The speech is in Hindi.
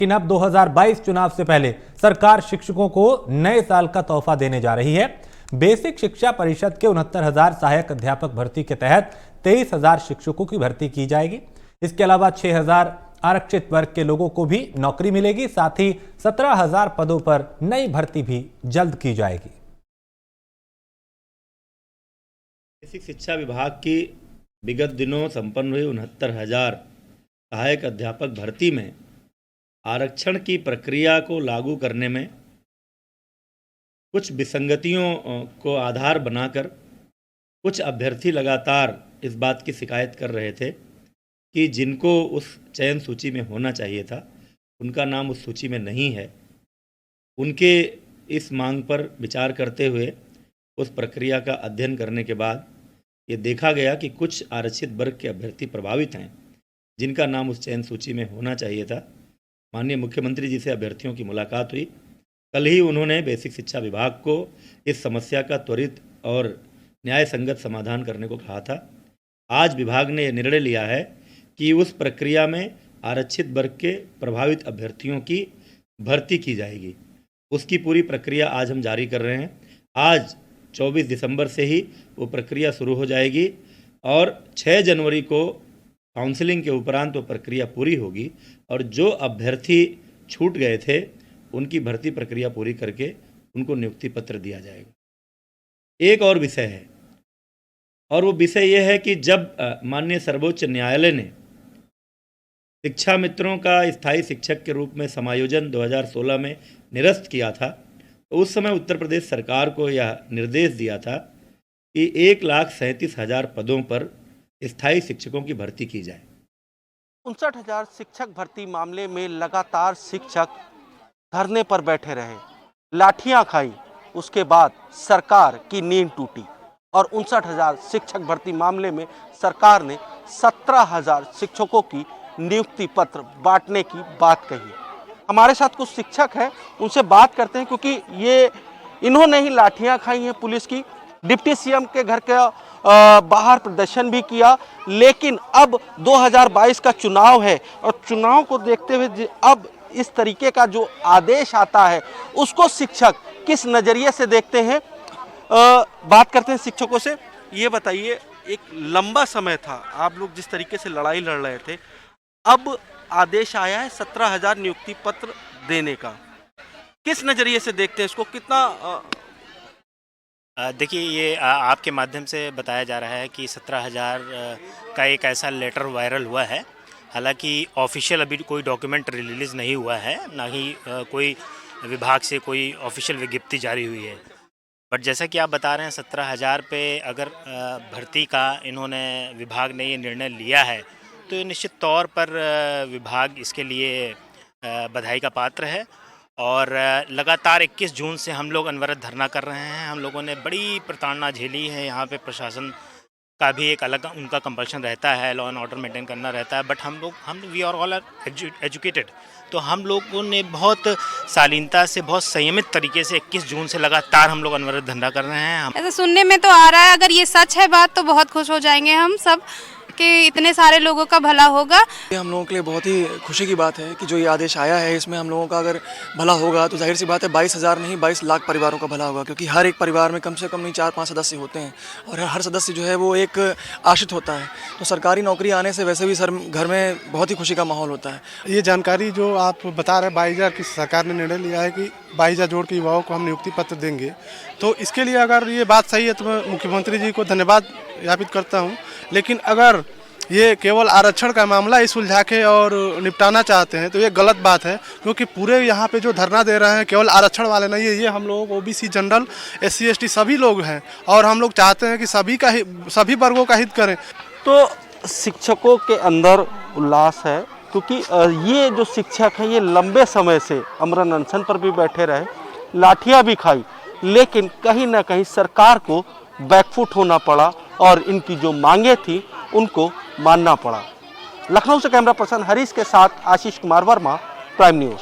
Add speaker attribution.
Speaker 1: लेकिन अब 2022 चुनाव से पहले सरकार शिक्षकों को नए साल का तोहफा देने जा रही है। बेसिक शिक्षा परिषद के 69,000 सहायक अध्यापक भर्ती के तहत 23,000 शिक्षकों की भर्ती की जाएगी। इसके अलावा 6,000 आरक्षित वर्ग के लोगों को भी नौकरी मिलेगी। साथ ही 17,000 पदों पर नई भर्ती भी जल्द की जाएगी।
Speaker 2: बेसिक शिक्षा विभाग की विगत दिनों संपन्न हुई 69,000 सहायक अध्यापक भर्ती में आरक्षण की प्रक्रिया को लागू करने में कुछ विसंगतियों को आधार बनाकर कुछ अभ्यर्थी लगातार इस बात की शिकायत कर रहे थे कि जिनको उस चयन सूची में होना चाहिए था उनका नाम उस सूची में नहीं है। उनके इस मांग पर विचार करते हुए उस प्रक्रिया का अध्ययन करने के बाद ये देखा गया कि कुछ आरक्षित वर्ग के अभ्यर्थी प्रभावित हैं जिनका नाम उस चयन सूची में होना चाहिए था। माननीय मुख्यमंत्री जी से अभ्यर्थियों की मुलाकात हुई। कल ही उन्होंने बेसिक शिक्षा विभाग को इस समस्या का त्वरित और न्याय संगत समाधान करने को कहा था। आज विभाग ने यह निर्णय लिया है कि उस प्रक्रिया में आरक्षित वर्ग के प्रभावित अभ्यर्थियों की भर्ती की जाएगी। उसकी पूरी प्रक्रिया आज हम जारी कर रहे हैं। आज 24 दिसंबर से ही वो प्रक्रिया शुरू हो जाएगी और 6 जनवरी को काउंसलिंग के उपरांत वो प्रक्रिया पूरी होगी और जो अभ्यर्थी छूट गए थे उनकी भर्ती प्रक्रिया पूरी करके उनको नियुक्ति पत्र दिया जाएगा। एक और विषय है और वो विषय ये है कि जब माननीय सर्वोच्च न्यायालय ने शिक्षा मित्रों का स्थायी शिक्षक के रूप में समायोजन 2016 में निरस्त किया था तो उस समय उत्तर प्रदेश सरकार को यह निर्देश दिया था कि 1,37,000 पदों पर स्थायी शिक्षकों की भर्ती की जाए।
Speaker 3: 59,000 शिक्षक भर्ती मामले में लगातार शिक्षक धरने पर बैठे रहे, लाठियां खाई, उसके बाद सरकार की नींद टूटी और 59,000 शिक्षक भर्ती मामले में सरकार ने 17,000 शिक्षकों की नियुक्ति पत्र बांटने की बात कही। हमारे साथ कुछ शिक्षक हैं, उनसे बात करते हैं क्योंकि ये इन्होंने ही लाठियां खाई हैं पुलिस की, डिप्टी सीएम के घर के बाहर प्रदर्शन भी किया। लेकिन अब 2022 का चुनाव है और चुनाव को देखते हुए अब इस तरीके का जो आदेश आता है उसको शिक्षक किस नज़रिए से देखते हैं, बात करते हैं शिक्षकों से। ये बताइए, एक लंबा समय था आप लोग जिस तरीके से लड़ाई लड़ रहे थे, अब आदेश आया है 17,000 नियुक्ति पत्र देने का, किस नज़रिए से देखते हैं इसको? कितना
Speaker 4: देखिए, ये आपके माध्यम से बताया जा रहा है कि 17,000 का एक ऐसा लेटर वायरल हुआ है। हालांकि ऑफिशियल अभी कोई डॉक्यूमेंट रिलीज़ नहीं हुआ है, ना ही कोई विभाग से कोई ऑफिशियल विज्ञप्ति जारी हुई है। बट जैसा कि आप बता रहे हैं 17,000 पे अगर भर्ती का इन्होंने विभाग ने ये निर्णय लिया है तो ये निश्चित तौर पर विभाग इसके लिए बधाई का पात्र है। और लगातार 21 जून से हम लोग अनवरत धरना कर रहे हैं। हम लोगों ने बड़ी प्रताड़ना झेली है। यहाँ पे प्रशासन का भी एक अलग उनका कंपल्शन रहता है, लॉ एंड ऑर्डर मेंटेन करना रहता है। बट हम वी आर ऑल एजुकेटेड, तो हम लोगों ने बहुत शालीनता से, बहुत संयमित तरीके से 21 जून से लगातार हम लोग अनवरत धरना कर रहे हैं।
Speaker 5: ऐसा सुनने में तो आ रहा है, अगर ये सच है बात तो बहुत खुश हो जाएंगे हम सब कि इतने सारे लोगों का भला होगा।
Speaker 6: ये हम लोगों के लिए बहुत ही खुशी की बात है कि जो ये आदेश आया है इसमें हम लोगों का अगर भला होगा तो जाहिर सी बात है 22,000 नहीं 22 लाख परिवारों का भला होगा, क्योंकि हर एक परिवार में कम से कम नहीं 4-5 सदस्य होते हैं और हर सदस्य जो है वो एक आश्रित होता है। तो सरकारी नौकरी आने से वैसे भी सर घर में बहुत ही खुशी का माहौल होता है।
Speaker 7: ये जानकारी जो आप बता रहे हैं 22,000 की सरकार ने निर्णय लिया है कि 22,000 जोड़ के युवाओं को हम नियुक्ति पत्र देंगे, तो इसके लिए अगर ये बात सही है तो मैं मुख्यमंत्री जी को धन्यवाद ज्ञापित करता हूँ। लेकिन अगर ये केवल आरक्षण का मामला ही सुलझा के और निपटाना चाहते हैं तो ये गलत बात है, क्योंकि पूरे यहाँ पे जो धरना दे रहे हैं केवल आरक्षण वाले नहीं है, ये हम लोग ओबीसी, जनरल, SC ST सभी लोग हैं और हम लोग चाहते हैं कि सभी वर्गों का हित करें।
Speaker 3: तो शिक्षकों के अंदर उल्लास है क्योंकि ये जो शिक्षक हैं ये लंबे समय से अमरण अनशन पर भी बैठे रहे, लाठियाँ भी खाई, लेकिन कहीं ना कहीं सरकार को बैकफुट होना पड़ा और इनकी जो मांगे थी उनको मानना पड़ा। लखनऊ से कैमरा पर्सन हरीश के साथ आशीष कुमार वर्मा, प्राइम न्यूज़।